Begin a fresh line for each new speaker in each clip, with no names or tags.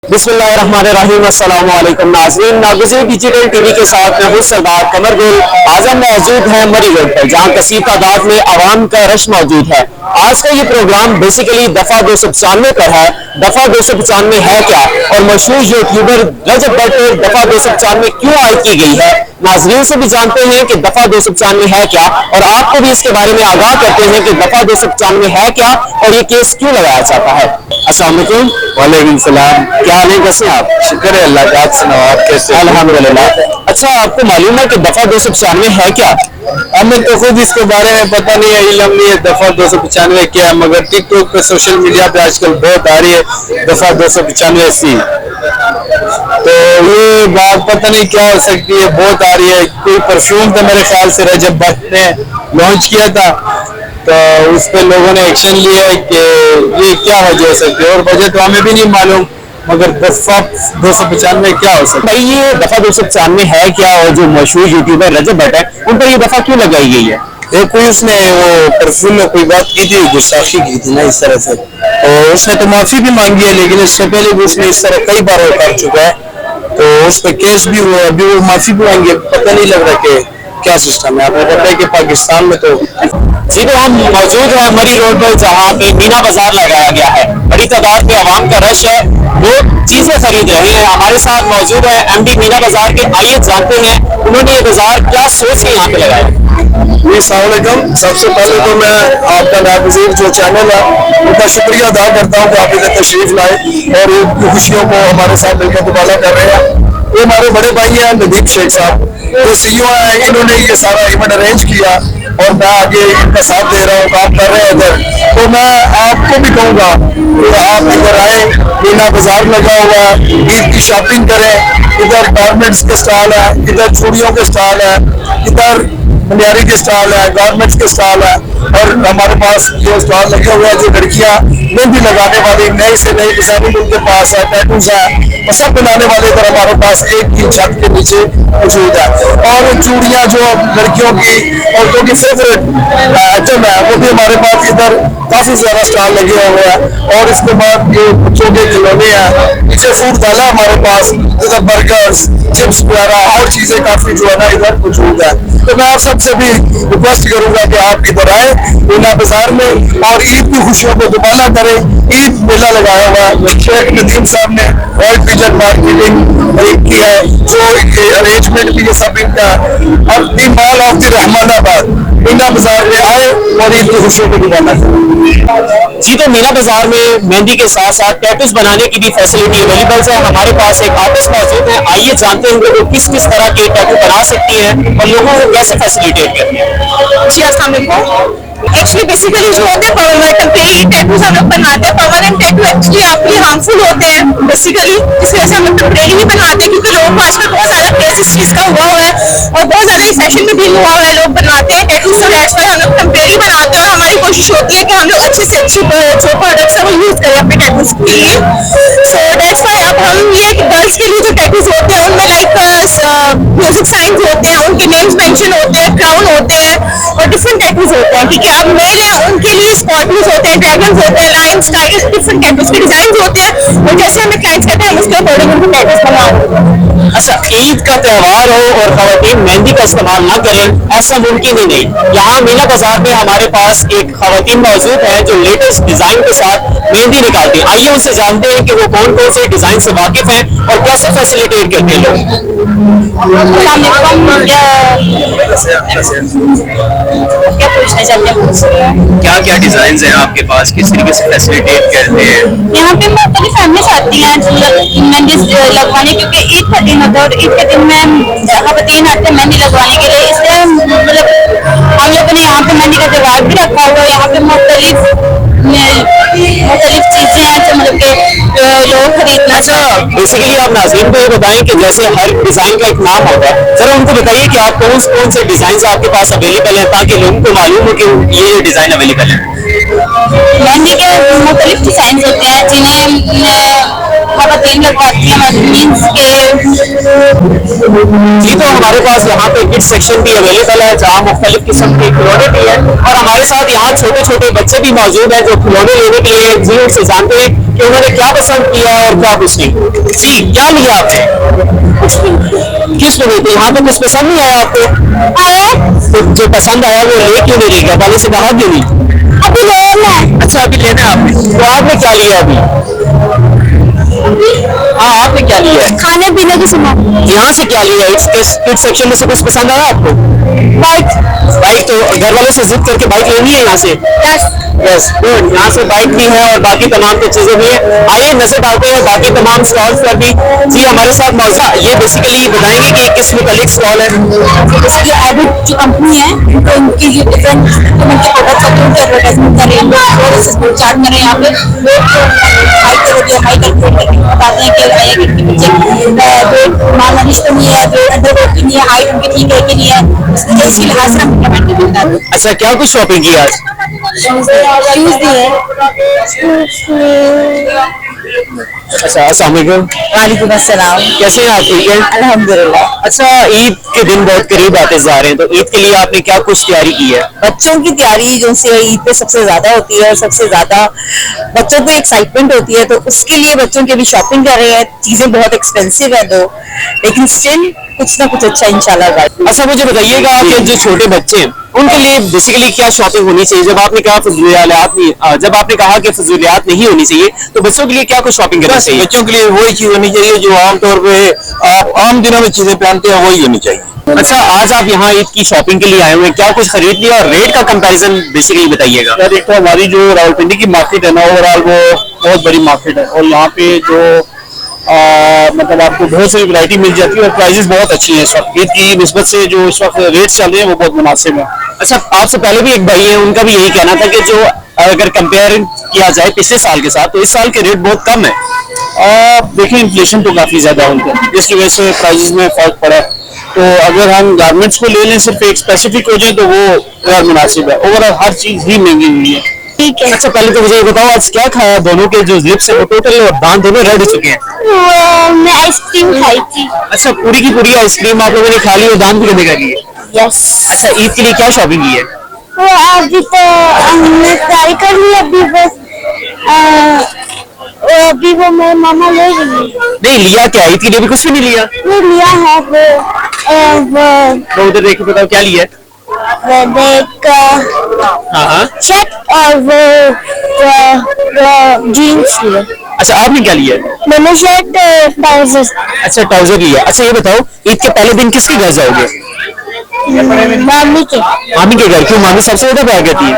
बिस्मिल्लाहिर्रहमानिर्रहीम। अस्सलाम वालेकुम नाज़रीन, नागुज़िर डिजिटल टीवी के साथ मैं हूं सरदार कमर गुल। आज हम मौजूद हैं मरी रोड पर, जहां कसीर तादाद में आवाम का रश मौजूद है। आज का ये प्रोग्राम बेसिकली दफा 295 पर है। दफा 295 है क्या और मशहूर यूट्यूबर रजब भट्ट दफा 295 क्यों आयद की गई है, नाजरीन से भी जानते हैं कि दफा 295 है क्या और आपको भी इसके बारे में आगाह करते हैं कि दफा 295 है क्या और ये केस क्यों लगाया जाता है। अस्सलाम वालेकुम। वालेकुम सलाम। क्या हाल है, कैसे आप? शुक्र है अल्लाह का, आप सुनाओ आप कैसे? अल्हम्दुलिल्लाह। अच्छा, आपको मालूम है कि दफा 295 है क्या?
हमें तो खुद इसके बारे में पता नहीं है, इल्म नहीं है दफा 295 क्या है, मगर टिकटॉक पे सोशल मीडिया पे आजकल बहुत आ रही है दफा 295 सी। तो ये बात पता नहीं क्या हो सकती है, बहुत आ रही है। कोई परफ्यूम तो मेरे ख्याल से रजब भट्ट ने लॉन्च किया था, तो उस पर लोगों ने एक्शन लिया है कि ये क्या वजह हो सकती है, और वजह तो हमें भी नहीं मालूम, मगर दफा 295 क्या हो सकता है।
भाई ये दफा 295 है क्या और जो मशहूर यूट्यूबर रजब भट्ट है उन पर ये दफा क्यों लगाई गई है?
कोई उसने वो परफ्यूम में कोई बात की थी, गुस्ताखी की थी ना इस तरह से, और उसने तो माफी भी मांगी है, लेकिन इससे पहले भी उसने इस तरह कई बार वो कर चुका है, तो उस पर केस भी हुआ, अभी वो माफी भी मांगी। पता नहीं लग रहा कि क्या सिस्टम है। आपको पता है कि पाकिस्तान में तो
जी, तो हम मौजूद हैं मरी रोड पर, जहाँ पे मीना बाजार लगाया गया है। बड़ी तादाद में आवाम का रश है, लोग चीजें खरीद रहे हैं। हमारे साथ मौजूद है एमडी मीना बाजार के, आइए जानते हैं उन्होंने ये बाजार क्या सोच के यहाँ पे लगाया।
अस्सलामुअलैकुम। सबसे पहले तो मैं आपका नागुज़ीर जो चैनल है उनका शुक्रिया अदा करता हूँ कि आप इधर तशरीफ लाए और इन खुशियों को हमारे साथ मिलकर दुबारा कर रहे हैं। ये हमारे बड़े भाई हैं नदीम शेख साहब, जो सीईओ हैं, इन्होंने ये सारा इवेंट अरेंज किया और मैं आगे इनका साथ दे रहा हूँ, काम कर रहे हैं इधर। तो मैं आपको भी कहूँगा कि आप इधर आए, मीना बाजार लगा हुआ है, ईद की शॉपिंग करें। इधर गारमेंट्स के स्टॉल है, इधर चूड़ियों के स्टॉल है, इधर मनियारी के स्टॉल है, गारमेंट्स के स्टॉल है, और हमारे पास जो स्टॉल लगे हुए हैं, जो लड़कियां मेहंदी लगाने वाली नई से नई डिजाइनिंग उनके पास है, टैटूज है, और सब बनाने वाले इधर हमारे पास एक ही छत के नीचे मौजूद है। और चूड़ियां जो लड़कियों की, औरतों की फेवरेट आइटम है, वो भी हमारे पास इधर काफी ज्यादा स्टॉल लगे हुए हैं। और इसके बाद जो बच्चों के खिलौने हैं, नीचे फूड डाला हमारे पास, इधर बर्गर्स, चिप्स वगैरह और चीजें काफी जो है ना इधर मौजूद है। तो मैं आप सबसे भी रिक्वेस्ट करूंगा कि आप इधर आए मीना बाजार में और ईद की खुशियों को दुबारा करें। ईद मेला लगाया हुआ है, शेख नदीम साहब ने वर्ल्ड विजन मार्केटिंग की है, जो अरेंजमेंट भी ये सब इनका। अब the mall of the Rahmanabad Meena Bazaar में आए और ईद की खुशियों को दुबारा करें।
जी, तो मीना बाजार में मेहंदी के साथ साथ टैटूज बनाने की भी फैसिलिटी अवेलेबल है। हमारे पास एक आर्टिस्ट मौजूद है, आइए जानते हैं कि वो किस किस तरह के टैटू बना सकती हैं और लोगों को कैसे फैसिलिटेट करती है।
जी अस्सलाम वालेकुम। एक्चुअली बेसिकली जो होते हैं टेम्परेरी टैटूज हम लोग बनाते हैं। परमानेंट टैटू एक्चुअली आपके हार्मफुल होते हैं बेसिकली, इस वजह से हम लोग टेम्परेरी ही बनाते हैं, क्योंकि लोगों को आजकल बहुत ज्यादा क्रेज इस चीज का हुआ है और बहुत ज्यादा फैशन में भी हुआ हुआ है, लोग बनवाते हैं टैटूज। तो दैट्स व्हाई हम लोग टेम्परेरी बनाते हैं और हमारी कोशिश होती है कि हम लोग अच्छे से अच्छी जो प्रोडक्ट्स है वो यूज करें अपने टैटूज के लिए। सो दैट्स व्हाई अब हम ये गर्ल्स के लिए जो टैटूज होते हैं उनमें लाइक म्यूजिक साइंस होते हैं, उनके नेम्स मेंशन होते हैं, क्राउन होते हैं और डिफरेंट टैटूज होते हैं। ठीक है, अब मेरे उनके लिए स्कॉर्पियंस होते हैं, ड्रैगन्स होते हैं, लायंस, टाइगर्स, डिफरेंट टैटूज के डिजाइन होते हैं और जैसे हमें क्लाइंट्स कहते हैं हम उसके अकॉर्डिंग उनको टैटूज बनवाते।
अच्छा, ईद का त्योहार हो और खवातीन मेहंदी का इस्तेमाल न करें, ऐसा मुमकिन ही नहीं। यहाँ मीना बाजार में हमारे पास एक खवातीन मौजूद है जो लेटेस्ट डिजाइन के साथ मेहंदी निकालती है। आइए उनसे जानते हैं कि वो कौन कौन से डिजाइन से वाकिफ हैं और कैसे फैसिलिटेट करते हैं लोग।
क्या पूछना चाहते हैं?
क्या क्या डिजाइन हैं आपके पास, किस तरीके से फैसिलिटेट करते हैं?
यहाँ पे मुख्तलिफ फैमिलीज आती हैं मेहंदी लगवाने, क्योंकि ईद का दिन होता है और ईद के दिन में खवातीन आते हैं मेहंदी लगवाने के लिए। इसलिए मतलब हम लोगों ने यहाँ पे मेहंदी का त्योहार भी रखा हुआ है। यहाँ पे मुख्तलिफ चीजें हैं जो मतलब के लोग खरीदना।
अच्छा, बेसिकली आप नाज़रीन को ये बताएं कि जैसे हर डिजाइन का एक नाम होता है, जरा उनको बताइए कि आप कौन से डिजाइन आपके पास अवेलेबल हैं ताकि लोगों को मालूम हो कि ये डिजाइन अवेलेबल है।
मेहंदी के मुख्तलिफ डिजाइन होते हैं जिन्हें खवातीन लगवाती हैं मीन्स के।
जी, तो हमारे पास यहाँ पे किड्स सेक्शन भी अवेलेबल है जहाँ मुख्तलिफ किस्म के खिलौने भी है और हमारे साथ यहाँ छोटे छोटे बच्चे भी मौजूद हैं जो खिलौने लेने के लिए जी उनसे जानते हैं कि उन्होंने क्या पसंद किया और क्या कुछ नहीं। जी, क्या लिया आपने? किस में थी? यहाँ पे कुछ पसंद नहीं आया आपको?
आया
तो जो पसंद आया वो ले क्यों नहीं गया? वाले से कहा क्यों नहीं?
अभी लेना है।
अच्छा, अभी लेना है आपने। तो आपने क्या लिया अभी? हाँ, आपने क्या लिया है?
खाने पीने की सामान।
यहाँ से क्या लिया? इस सेक्शन में से कुछ पसंद आया आपको?
बाइक।
बाइक तो घर वालों से जिद करके बाइक लेनी है यहाँ से? Yes, good. यहाँ से बाइक भी है और बाकी तमाम कुछ चीजें भी है। आइए नजर डालते हैं बाकी तमाम स्टॉल्स पर भी। जी, हमारे साथ मौजा ये बेसिकली बताएंगे कि किस मुतालिक स्टॉल है।
बेसिकली एडिट जो कंपनी है तो उनकी जो डिफरेंट उनके प्रोडक्ट्स होते हैं उनकी एडवर्टाइजमेंट कर रहे हैं, सिस्टम चार्ट कर रहे हैं। यहाँ पे हाई करोगे हाई कैलकुलेट करके बताते हैं कि आया कि इनके पीछे वेट मालनरिश तो नहीं है, वेट अंडर वेट की नहीं है, हाइट उनकी ठीक है कि नहीं है, इसके लिहाज से हम इम्प्लीमेंट करते हैं।
अच्छा, क्या कुछ शॉपिंग की आज?
शूज भी है।
अच्छा, अस्सलाम वालेकुम।
वालेकुम अस्सलाम।
कैसे हैं आप? ठीक है,
अल्हम्दुलिल्लाह।
अच्छा, ईद के दिन बहुत करीब आते जा रहे हैं, तो ईद के लिए आपने क्या कुछ तैयारी की है?
बच्चों की तैयारी जो से ईद पे सबसे ज्यादा होती है और सबसे ज्यादा बच्चों को एक्साइटमेंट होती है, तो उसके लिए बच्चों की भी शॉपिंग कर रहे हैं। चीजें बहुत एक्सपेंसिव है दो, लेकिन स्टिल कुछ ना कुछ अच्छा इंशाल्लाह।
अच्छा, मुझे बताइएगा कि जो छोटे बच्चे हैं उनके लिए बेसिकली क्या शॉपिंग होनी चाहिए? जब आपने कहा फजूलियात नहीं होनी चाहिए, तो बच्चों के लिए क्या कुछ शॉपिंग करनी चाहिए?
बच्चों के लिए वही चीज होनी चाहिए जो आमतौर पे आम दिनों में चीजें पहनते हैं, वही होनी चाहिए।
अच्छा, आज आप यहाँ ईद की शॉपिंग के लिए आए हुए हैं, क्या कुछ खरीद लिया और रेट का कंपैरिजन बेसिकली बताइएगा।
यार, एक तो हमारी जो रावलपिंडी की मार्केट है ना, ओवरऑल वो बहुत बड़ी मार्केट है और यहाँ पे जो मतलब आपको बहुत सारी वैरायटी मिल जाती है और प्राइसेस बहुत अच्छी हैं। इस वक्त ईद की निस्बत से जो इस वक्त रेट चल रहे हैं वो बहुत मुनासिब है।
अच्छा, आपसे पहले भी एक भाई है, उनका भी यही कहना था कि जो अगर कंपेयर किया जाए पिछले साल के साथ, तो इस साल के रेट बहुत कम है।
देखिए, इन्फ्लेशन तो काफी ज्यादा है उनका, जिसकी वजह से प्राइसेस में फर्क पड़ा है। तो अगर हम गारमेंट्स को ले लें सिर्फ एक स्पेसिफिक हो जाए तो वो गैर मुनासिब है। ओवरऑल हर चीज ही महंगी हुई है।
ठीक है।
अच्छा, पहले तो मुझे ये बताओ आज क्या खाया? दोनों के जो लिप्स है वो टोटल और दांत दोनों रेड हो चुके हैं।
मैं आइसक्रीम खाई थी।
अच्छा, पूरी की पूरी आइसक्रीम आप लोगों ने खा ली और दांत भी करने का की है।
यस।
अच्छा, ईद के लिए क्या शॉपिंग की है?
वो अभी तो हमने ट्राई कर ली, अभी बस अभी वो मेरे मामा ले गई।
नहीं लिया क्या? ईद के लिए भी कुछ भी नहीं लिया?
वो लिया है वो
तो उधर देख के बताओ क्या लिया है।
देख
हाँ,
शर्ट और वो जीन्स लिए।
अच्छा, आपने क्या लिया है?
मैंने शर्ट ट्राउजर।
अच्छा, ट्राउजर लिया। अच्छा, ये बताओ ईद के पहले दिन किसके घर जाओगे?
मामी के।
मामी के घर। क्यों, मामी सबसे ज्यादा प्यार करती है?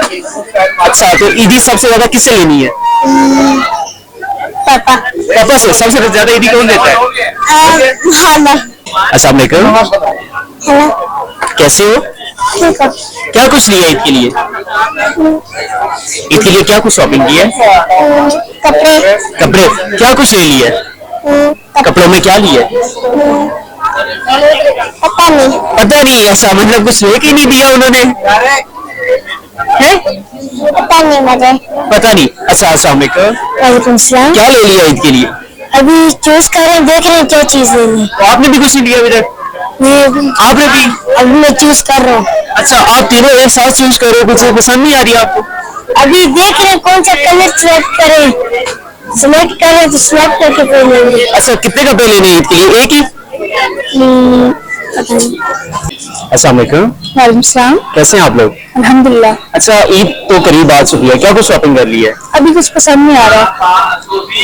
अच्छा, तो ईदी सबसे ज्यादा किससे लेनी है?
पापा।
पापा से। सबसे ज्यादा ईदी कौन देता है?
हाला।
अस्सलाम वालेकुम,
हाला।
कैसे हो?
ठीक है।
क्या कुछ लिया ईद के लिए? ईद के लिए क्या कुछ शॉपिंग की है?
कपड़े।
कपड़े क्या कुछ ले लिया है? कपड़ों में क्या लिया है?
पता नहीं।
पता नहीं। ऐसा मतलब कुछ लेके नहीं दिया उन्होंने है?
पता नहीं मुझे।
पता नहीं। अच्छा, अस्सलाम वालेकुम।
वालेकुम सलाम।
क्या ले लिया ईद के लिए?
अभी चूज कर रहे हैं, देख रहे हैं क्या चीज लेनी है।
तो आपने भी कुछ नहीं लिया अभी तक? आपने भी?
अभी मैं चूज कर रहा हूँ।
अच्छा, आप तीनों एक साथ चूज करो, कुछ पसंद नहीं आ रही आपको?
अभी देख रहे हैं कौन सा कलर सिलेक्ट करें। सिलेक्ट करें तो सिलेक्ट करके फिर लेंगे।
अच्छा, कितने कपड़े लेने हैं ईद के लिए? एक ही?
पता नहीं।
अस्सलाम वालेकुम।
वालेकुम सलाम।
कैसे हैं आप लोग?
अल्हम्दुलिल्लाह।
अच्छा, ईद तो करीब आ चुकी है, क्या कुछ शॉपिंग कर ली है?
अभी कुछ पसंद नहीं आ रहा,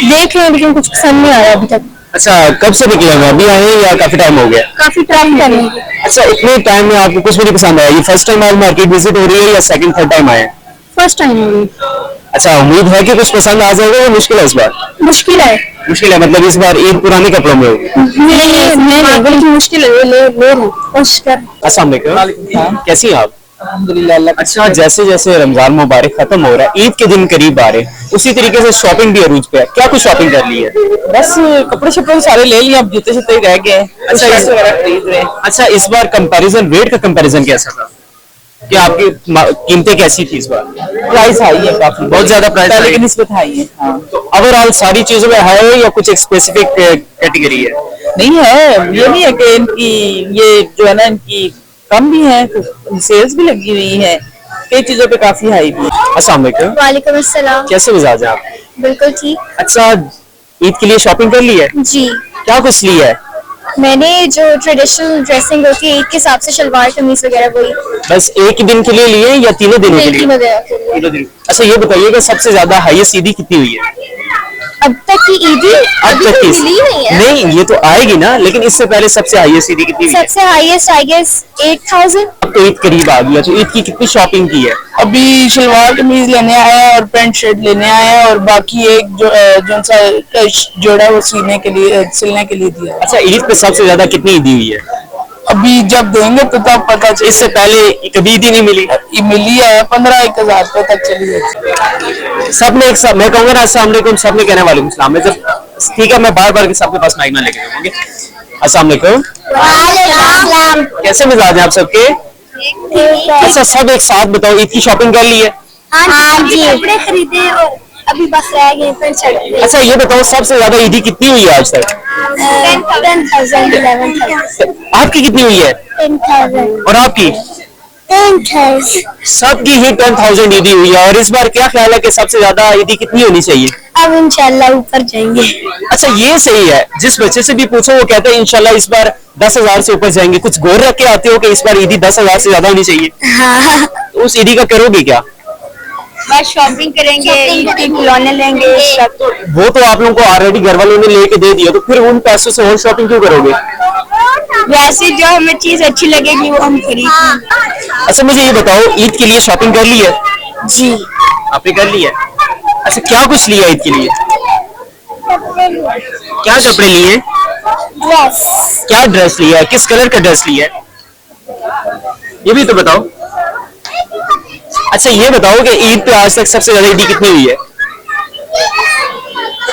देख रहे हैं लेकिन कुछ पसंद नहीं आ रहा अभी तक।
अच्छा, कब से निकले हैं? अभी आए हैं या काफी टाइम हो गया?
काफी टाइम कर रहे हैं।
अच्छा, इतने टाइम में आपको कुछ भी नहीं पसंद आया? ये फर्स्ट टाइम आप मार्केट विजिट हो रही है या सेकंड थर्ड टाइम आए?
फर्स्ट टाइम हो रही।
अच्छा, उम्मीद है कि कुछ पसंद आ जाएगा या मुश्किल है इस बार?
मुश्किल है।
मुश्किल है मतलब इस बार ईद पुराने कपड़ों में होगी?
नहीं बल्कि मुश्किल है, ले कोशिश कर।
अस्सलाम वालेकुम, कैसी हैं आप?
अल्हम्दुलिल्लाह।
अच्छा, जैसे जैसे रमजान मुबारक खत्म हो रहा है, ईद के दिन करीब आ रहे हैं, उसी तरीके से शॉपिंग भी अरूज पे है। क्या कुछ शॉपिंग कर ली है?
बस कपड़े शपड़े सारे ले लिए, अब जूते शूते रह गए।
अच्छा,
ड्रेस वगैरह खरीद रहे हैं।
अच्छा, इस बार कंपैरिजन रेट का कंपैरिजन कैसा था? कि आपकी कीमतें कैसी थी इस बार?
प्राइस हाई है काफी,
बहुत ज्यादा प्राइस
पहले
हाई
की
है।
निस्बत हाई है। हाँ।
तो ओवरऑल सारी चीजों में है या कुछ एक स्पेसिफिक कैटेगरी है?
नहीं है, ये नहीं है कि इनकी ये जो है ना इनकी कम भी है, सेल्स भी लगी हुई है, कई चीजों पे काफी हाई भी है।
अस्सलाम वालेकुम,
वालेकुम अस्सलाम।
कैसे मिजाज है आप?
बिल्कुल ठीक।
अच्छा, ईद के लिए शॉपिंग कर ली है?
जी,
क्या कुछ लिया है?
मैंने जो ट्रेडिशनल ड्रेसिंग होती है ईद के हिसाब से शलवार कमीज वगैरह वही
बस एक ही दिन के लिए लिए या तीनों दिनों के लिए?
वगैरह के लिए।
तीनों दिन। अच्छा ये बताइएगा सबसे ज्यादा हाईएस्ट ईदी कितनी हुई है?
अब तक की ईदी
अब
अभी
तक
तो
की?
मिली ही नहीं है।
नहीं, ये तो आएगी ना, लेकिन इससे पहले सबसे हाईएस्ट ईदी कितनी हुई है?
सबसे हाईएस्ट आई गेस 8000।
अब तो ईद करीब आ गया, तो ईद की कितनी शॉपिंग की है?
अभी शलवार कमीज लेने आए हैं और पैंट शर्ट लेने आए हैं, और बाकी एक जो सा जोड़ा है वो सिलने के लिए दिया है।
अच्छा, ईद पे सबसे ज्यादा कितनी ईदी हुई है?
अभी जब देंगे तो तब पता चले।
इससे पहले कभी ईदी नहीं मिली?
ये मिली है 15-1000 रुपए तक चली जाती।
सबने एक साथ, मैं कहूंगा ना अस्सलाम वालेकुम, सबने कहने वालेकुम सलाम। मैं जब ठीक है, मैं बार बार सबके पास माइक ना लेके जाऊंगी। अस्सलाम वालेकुम, कैसे मिजाज हैं आप सबके? अच्छा, सब एक साथ बताओ, ईद की शॉपिंग कर ली है?
हाँ जी, कपड़े खरीदे और अभी बस रह गए पैंट शर्ट।
अच्छा ये बताओ सबसे ज्यादा ईदी कितनी हुई है आज तक?
10,000 11,000
आपकी कितनी हुई है?
10,000
और आपकी?
10,000।
सबकी ही 10,000 ईदी हुई है। और इस बार क्या ख्याल है कि सबसे ज्यादा ईदी कितनी होनी चाहिए?
अब इंशाल्लाह ऊपर जाएंगे।
अच्छा ये सही है, जिस बच्चे से भी पूछो वो कहते हैं इंशाल्लाह इस बार 10,000 से ऊपर जाएंगे। कुछ गौर रख के आते हो कि इस बार ईदी 10,000 से ज्यादा होनी चाहिए?
हाँ,
तो उस ईदी का करोगे क्या?
बस शॉपिंग करेंगे, खिलौने लेंगे।
वो तो आप लोगों को ऑलरेडी घर वालों ने लेके दे दिया, तो फिर उन पैसों से और शॉपिंग क्यों करोगे?
वैसे जो हमें चीज अच्छी लगेगी वो हम खरीदेंगे।
अच्छा मुझे ये बताओ, ईद के लिए शॉपिंग कर ली है?
जी,
आपने कर ली है? अच्छा क्या कुछ लिया ईद के लिए? क्या कपड़े लिए?
ड्रेस।
क्या ड्रेस लिया है? किस कलर का ड्रेस लिया है? ये भी तो बताओ। अच्छा ये बताओ कि ईद पे आज तक सबसे ज्यादा ईदी कितनी हुई है?